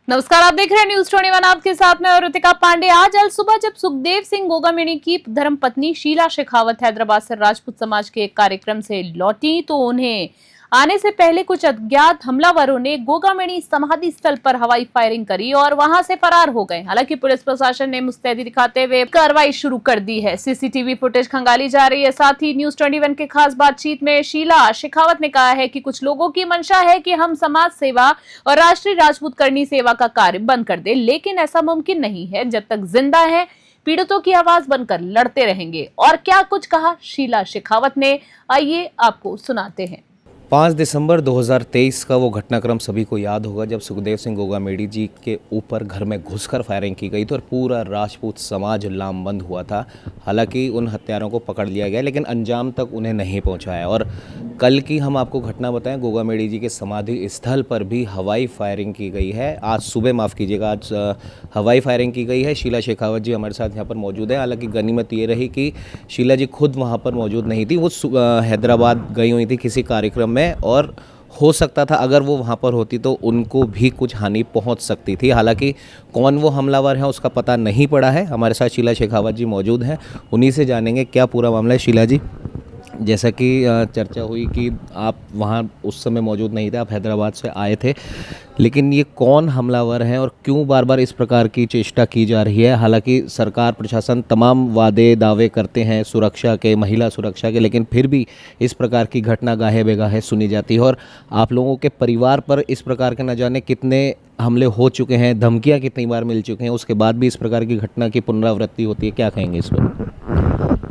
नमस्कार, आप देख रहे हैं न्यूज 21। आपके साथ में ऋतिका पांडे। आज सुबह जब सुखदेव सिंह गोगामेड़ी की धर्मपत्नी शीला शेखावत हैदराबाद से राजपूत समाज के एक कार्यक्रम से लौटी तो उन्हें आने से पहले कुछ अज्ञात हमलावरों ने गोगामेड़ी समाधि स्थल पर हवाई फायरिंग करी और वहां से फरार हो गए। हालांकि पुलिस प्रशासन ने मुस्तैदी दिखाते हुए कार्रवाई शुरू कर दी है। सीसीटीवी फुटेज खंगाली जा रही है। साथ ही न्यूज 21 के खास बातचीत में शीला शेखावत ने कहा है कि कुछ लोगों की मंशा है कि हम समाज सेवा और राष्ट्रीय राजपूत करनी सेवा का कार्य बंद कर दे, लेकिन ऐसा मुमकिन नहीं है। जब तक जिंदा है पीड़ितों की आवाज बनकर लड़ते रहेंगे। और क्या कुछ कहा शीला शेखावत ने, आइए आपको सुनाते हैं। 5 दिसंबर 2023 का वो घटनाक्रम सभी को याद होगा जब सुखदेव सिंह गोगामेड़ी जी के ऊपर घर में घुसकर फायरिंग की गई थी और पूरा राजपूत समाज लामबंद हुआ था। हालांकि उन हत्यारों को पकड़ लिया गया लेकिन अंजाम तक उन्हें नहीं पहुंचाया। और कल की हम आपको घटना बताएं, गोगामेड़ी जी के समाधि स्थल पर भी हवाई फायरिंग की गई है। आज सुबह, माफ़ कीजिएगा, आज हवाई फायरिंग की गई है। शीला शेखावत जी हमारे साथ यहाँ पर मौजूद है। हालांकि गनीमत ये रही कि शीला जी खुद वहाँ पर मौजूद नहीं थी। वो हैदराबाद गई हुई थी किसी कार्यक्रम में और हो सकता था अगर वो वहाँ पर होती तो उनको भी कुछ हानि पहुँच सकती थी। हालांकि कौन वो हमलावर है उसका पता नहीं पड़ा है। हमारे साथ शीला शेखावत जी मौजूद हैं, उन्हीं से जानेंगे क्या पूरा मामला है। शीला जी, जैसा कि चर्चा हुई कि आप वहाँ उस समय मौजूद नहीं थे, आप हैदराबाद से आए थे, लेकिन ये कौन हमलावर हैं और क्यों बार बार इस प्रकार की चेष्टा की जा रही है? हालांकि सरकार प्रशासन तमाम वादे दावे करते हैं सुरक्षा के, महिला सुरक्षा के, लेकिन फिर भी इस प्रकार की घटना गाहे बेगाहे सुनी जाती है। और आप लोगों के परिवार पर इस प्रकार के न जाने कितने हमले हो चुके हैं, धमकियाँ कितनी बार मिल चुके हैं, उसके बाद भी इस प्रकार की घटना की पुनरावृत्ति होती है। क्या कहेंगे इस पर?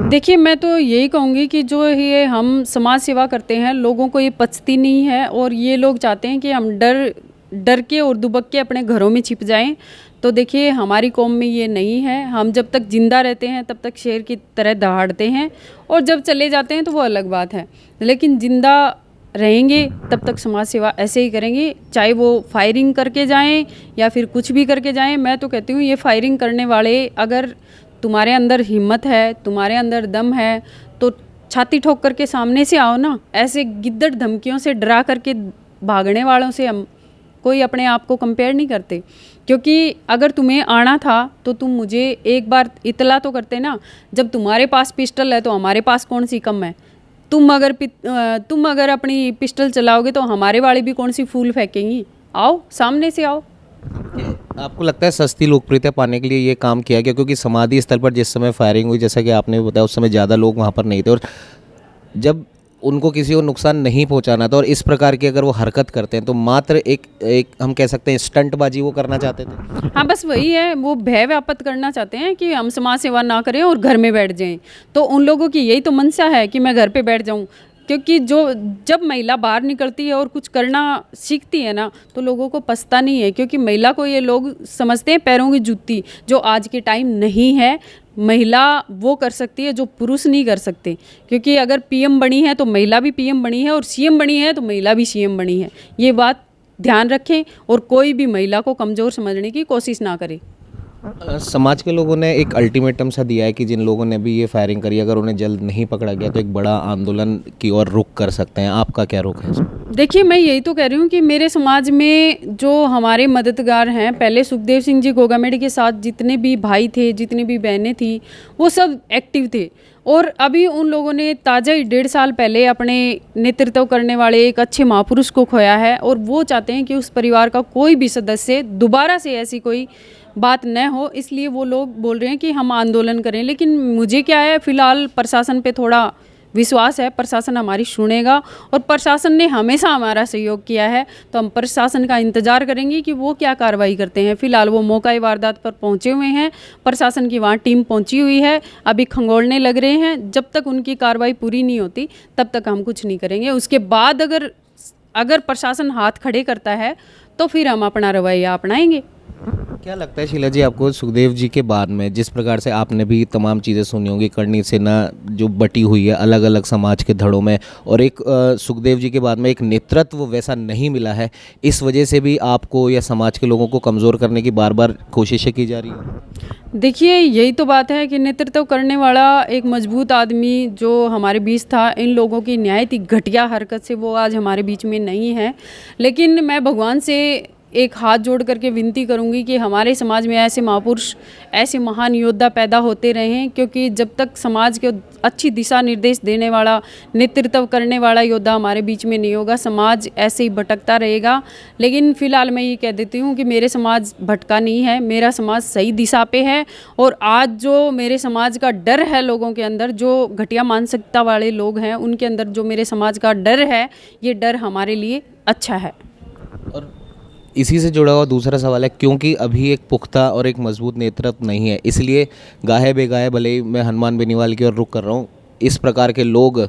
देखिए, मैं तो यही कहूँगी कि जो ये हम समाज सेवा करते हैं, लोगों को ये पचती नहीं है और ये लोग चाहते हैं कि हम डर के और दुबक के अपने घरों में छिप जाएं। तो देखिए, हमारी कौम में ये नहीं है। हम जब तक जिंदा रहते हैं तब तक शेर की तरह दहाड़ते हैं और जब चले जाते हैं तो वो अलग बात है। लेकिन जिंदा रहेंगे तब तक समाज सेवा ऐसे ही करेंगे, चाहे वो फायरिंग करके जाएं या फिर कुछ भी करके जाएं। मैं तो कहती हूँ ये फायरिंग करने वाले, अगर तुम्हारे अंदर हिम्मत है, तुम्हारे अंदर दम है, तो छाती ठोक करके सामने से आओ ना। ऐसे गिद्दड़ धमकियों से डरा करके भागने वालों से हम कोई अपने आप को कंपेयर नहीं करते। क्योंकि अगर तुम्हें आना था तो तुम मुझे एक बार इतला तो करते ना। जब तुम्हारे पास पिस्टल है तो हमारे पास कौन सी कम है? तुम अगर अपनी पिस्टल चलाओगे तो हमारे वाले भी कौन सी फूल फेंकेंगी? आओ, सामने से आओ। आपको लगता है सस्ती लोकप्रियता पाने के लिए ये काम किया गया? क्योंकि समाधि स्थल पर जिस समय फायरिंग हुई, जैसा कि आपने बताया, उस समय ज़्यादा लोग वहाँ पर नहीं थे और जब उनको किसी को नुकसान नहीं पहुँचाना था और इस प्रकार की अगर वो हरकत करते हैं तो मात्र एक हम कह सकते हैं स्टंटबाजी वो करना चाहते थे। हाँ, बस वही है, वो भय व्याप्त करना चाहते हैं कि हम समाज सेवा ना करें और घर में बैठ जाएं। तो उन लोगों की यही तो मंशा है कि मैं घर पे बैठ जाऊं। क्योंकि जब महिला बाहर निकलती है और कुछ करना सीखती है ना, तो लोगों को पछता नहीं है। क्योंकि महिला को ये लोग समझते हैं पैरों की जूती, जो आज के टाइम नहीं है। महिला वो कर सकती है जो पुरुष नहीं कर सकते। क्योंकि अगर पीएम बनी है तो महिला भी पीएम बनी है और सीएम बनी है तो महिला भी सीएम बनी है। ये बात ध्यान रखें और कोई भी महिला को कमज़ोर समझने की कोशिश ना करे। समाज के लोगों ने एक अल्टीमेटम सा दिया है कि जिन लोगों ने भी ये फायरिंग करी, अगर उन्हें जल्द नहीं पकड़ा गया तो एक बड़ा आंदोलन की ओर रुख कर सकते हैं। आपका क्या रुख है इसमें? देखिए, मैं यही तो कह रही हूँ कि मेरे समाज में जो हमारे मददगार हैं, पहले सुखदेव सिंह जी गोगामेड़ी के साथ जितने भी भाई थे, जितनी भी बहनें थी, वो सब एक्टिव थे। और अभी उन लोगों ने ताज़ा ही 1.5 साल पहले अपने नेतृत्व करने वाले एक अच्छे महापुरुष को खोया है और वो चाहते हैं कि उस परिवार का कोई भी सदस्य दोबारा से ऐसी कोई बात न हो। इसलिए वो लोग बोल रहे हैं कि हम आंदोलन करें। लेकिन मुझे क्या है, फ़िलहाल प्रशासन पे थोड़ा विश्वास है, प्रशासन हमारी सुनेगा और प्रशासन ने हमेशा हमारा सहयोग किया है। तो हम प्रशासन का इंतज़ार करेंगे कि वो क्या कार्रवाई करते हैं। फ़िलहाल वो मौका वारदात पर पहुंचे हुए हैं, प्रशासन की वहाँ टीम पहुंची हुई है, अभी खंगोलने लग रहे हैं। जब तक उनकी कार्रवाई पूरी नहीं होती तब तक हम कुछ नहीं करेंगे। उसके बाद अगर प्रशासन हाथ खड़े करता है तो फिर हम अपना रवैया अपनाएंगे। क्या लगता है शीला जी आपको, सुखदेव जी के बाद में जिस प्रकार से आपने भी तमाम चीज़ें सुनी होंगी, करनी सेना जो बटी हुई है अलग अलग समाज के धड़ों में, और एक सुखदेव जी के बाद में एक नेतृत्व वैसा नहीं मिला है, इस वजह से भी आपको या समाज के लोगों को कमज़ोर करने की बार बार कोशिशें की जा रही हैं? देखिए, यही तो बात है कि नेतृत्व करने वाला एक मजबूत आदमी जो हमारे बीच था, इन लोगों की निहायत ही घटिया हरकत से वो आज हमारे बीच में नहीं है। लेकिन मैं भगवान से एक हाथ जोड़ करके विनती करूंगी कि हमारे समाज में ऐसे महापुरुष, ऐसे महान योद्धा पैदा होते रहें, क्योंकि जब तक समाज को अच्छी दिशा निर्देश देने वाला, नेतृत्व करने वाला योद्धा हमारे बीच में नहीं होगा, समाज ऐसे ही भटकता रहेगा। लेकिन फ़िलहाल मैं ये कह देती हूँ कि मेरे समाज भटका नहीं है, मेरा समाज सही दिशा पे है। और आज जो मेरे समाज का डर है लोगों के अंदर, जो घटिया मानसिकता वाले लोग हैं उनके अंदर जो मेरे समाज का डर है, ये डर हमारे लिए अच्छा है। और इसी से जुड़ा हुआ दूसरा सवाल है, क्योंकि अभी एक पुख्ता और एक मजबूत नेतृत्व नहीं है, इसलिए गाहे बेगाहे, भले ही मैं हनुमान बेनीवाल की ओर रुख कर रहा हूँ, इस प्रकार के लोग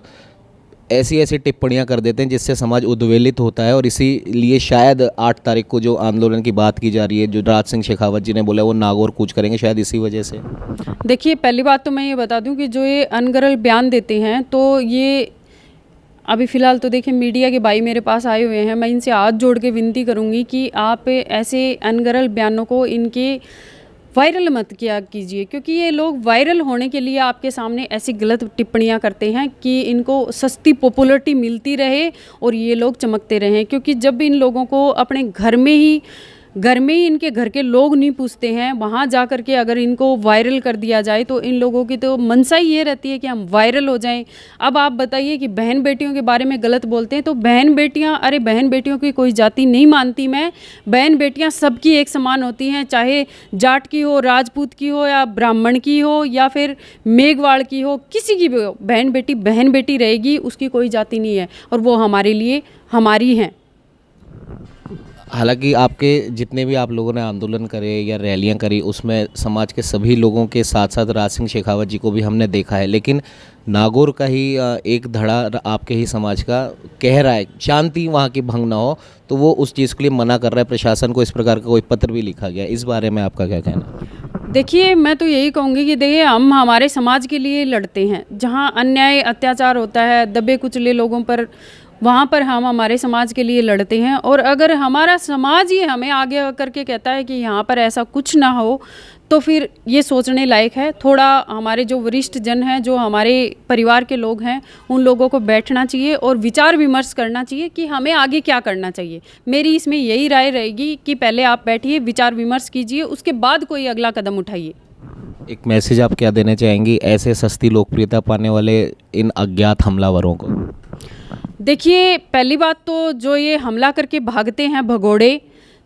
ऐसी ऐसी टिप्पणियां कर देते हैं जिससे समाज उद्वेलित होता है। और इसीलिए शायद 8 तारीख को जो आंदोलन की बात की जा रही है, जो राज सिंह शेखावत जी ने बोला वो नागौर कूच करेंगे, शायद इसी वजह से। देखिए, पहली बात तो मैं ये बता दूं कि जो ये अनगरल बयान देते हैं, तो ये अभी फ़िलहाल तो देखिए मीडिया के भाई मेरे पास आए हुए हैं, मैं इनसे हाथ जोड़ के विनती करूंगी कि आप ऐसे अनगरल बयानों को इनके वायरल मत किया कीजिए, क्योंकि ये लोग वायरल होने के लिए आपके सामने ऐसी गलत टिप्पणियां करते हैं कि इनको सस्ती पॉपुलैरिटी मिलती रहे और ये लोग चमकते रहें। क्योंकि जब इन लोगों को अपने घर में ही इनके घर के लोग नहीं पूछते हैं, वहाँ जा कर के अगर इनको वायरल कर दिया जाए तो इन लोगों की तो मनसा ही ये रहती है कि हम वायरल हो जाएं। अब आप बताइए कि बहन बेटियों के बारे में गलत बोलते हैं, तो बहन बेटियां, अरे बहन बेटियों की कोई जाति नहीं मानती मैं। बहन बेटियां सबकी एक समान होती हैं, चाहे जाट की हो, राजपूत की हो, या ब्राह्मण की हो, या फिर मेघवाड़ की हो, किसी की भी हो, बहन बेटी रहेगी, उसकी कोई जाति नहीं है और वो हमारे लिए हमारी हैं। हालांकि आपके जितने भी आप लोगों ने आंदोलन करे या रैलियां करी, उसमें समाज के सभी लोगों के साथ साथ राज सिंह शेखावत जी को भी हमने देखा है, लेकिन नागौर का ही एक धड़ा आपके ही समाज का कह रहा है शांति वहाँ की भंग ना हो, तो वो उस चीज़ के लिए मना कर रहा है। प्रशासन को इस प्रकार का कोई पत्र भी लिखा गया, इस बारे में आपका क्या कहना? देखिए, मैं तो यही कहूँगी कि देखिए, हम हमारे समाज के लिए लड़ते हैं। जहाँ अन्याय अत्याचार होता है, दबे कुचले लोगों पर, वहाँ पर हम हमारे समाज के लिए लड़ते हैं। और अगर हमारा समाज ही हमें आगे करके कहता है कि यहाँ पर ऐसा कुछ ना हो, तो फिर ये सोचने लायक है। थोड़ा हमारे जो वरिष्ठ जन हैं, जो हमारे परिवार के लोग हैं, उन लोगों को बैठना चाहिए और विचार विमर्श करना चाहिए कि हमें आगे क्या करना चाहिए। मेरी इसमें यही राय रहेगी कि पहले आप बैठिए, विचार विमर्श कीजिए, उसके बाद कोई अगला कदम उठाइए। एक मैसेज आप क्या देना चाहेंगी ऐसे सस्ती लोकप्रियता पाने वाले इन अज्ञात हमलावरों को? देखिए, पहली बात तो जो ये हमला करके भागते हैं भगोड़े,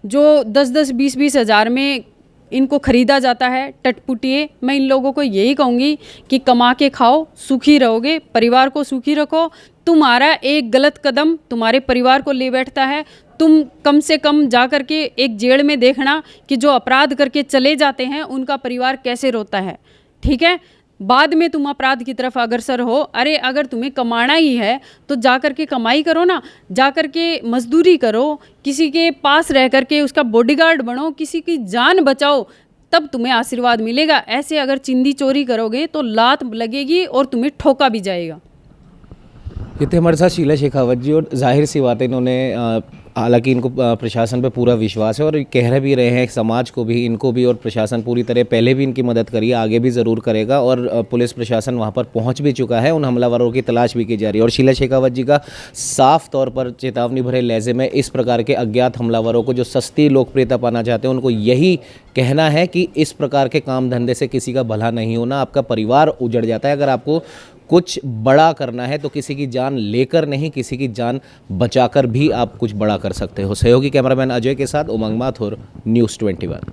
जो 10-10, 20-20 हज़ार में इनको ख़रीदा जाता है, टटपुटिए, मैं इन लोगों को यही कहूँगी कि कमा के खाओ, सुखी रहोगे, परिवार को सुखी रखो। तुम्हारा एक गलत कदम तुम्हारे परिवार को ले बैठता है। तुम कम से कम जा कर के एक जेल में देखना कि जो अपराध करके चले जाते हैं उनका परिवार कैसे रोता है, ठीक है? बाद में तुम अपराध की तरफ अग्रसर हो। अरे अगर तुम्हें कमाना ही है तो जा कर के कमाई करो ना, जा कर के मजदूरी करो, किसी के पास रह कर के उसका बॉडीगार्ड बनो, किसी की जान बचाओ, तब तुम्हें आशीर्वाद मिलेगा। ऐसे अगर चिंदी चोरी करोगे तो लात लगेगी और तुम्हें ठोका भी जाएगा। ये थे हमारे साथ शीला शेखावत जी, और जाहिर सी बात है इन्होंने हालांकि इनको प्रशासन पे पूरा विश्वास है और कह भी रहे हैं समाज को भी, इनको भी, और प्रशासन पूरी तरह पहले भी इनकी मदद करी है, आगे भी ज़रूर करेगा। और पुलिस प्रशासन वहां पर पहुंच भी चुका है, उन हमलावरों की तलाश भी की जा रही है। और शीला शेखावत जी का साफ तौर पर चेतावनी भरे लहजे में इस प्रकार के अज्ञात हमलावरों को जो सस्ती लोकप्रियता पाना चाहते हैं, उनको यही कहना है कि इस प्रकार के काम धंधे से किसी का भला नहीं होना, आपका परिवार उजड़ जाता है। अगर आपको कुछ बड़ा करना है तो किसी की जान लेकर नहीं, किसी की जान बचाकर भी आप कुछ बड़ा कर सकते हो। सहयोगी कैमरामैन अजय के साथ उमंग माथुर, न्यूज़ 21।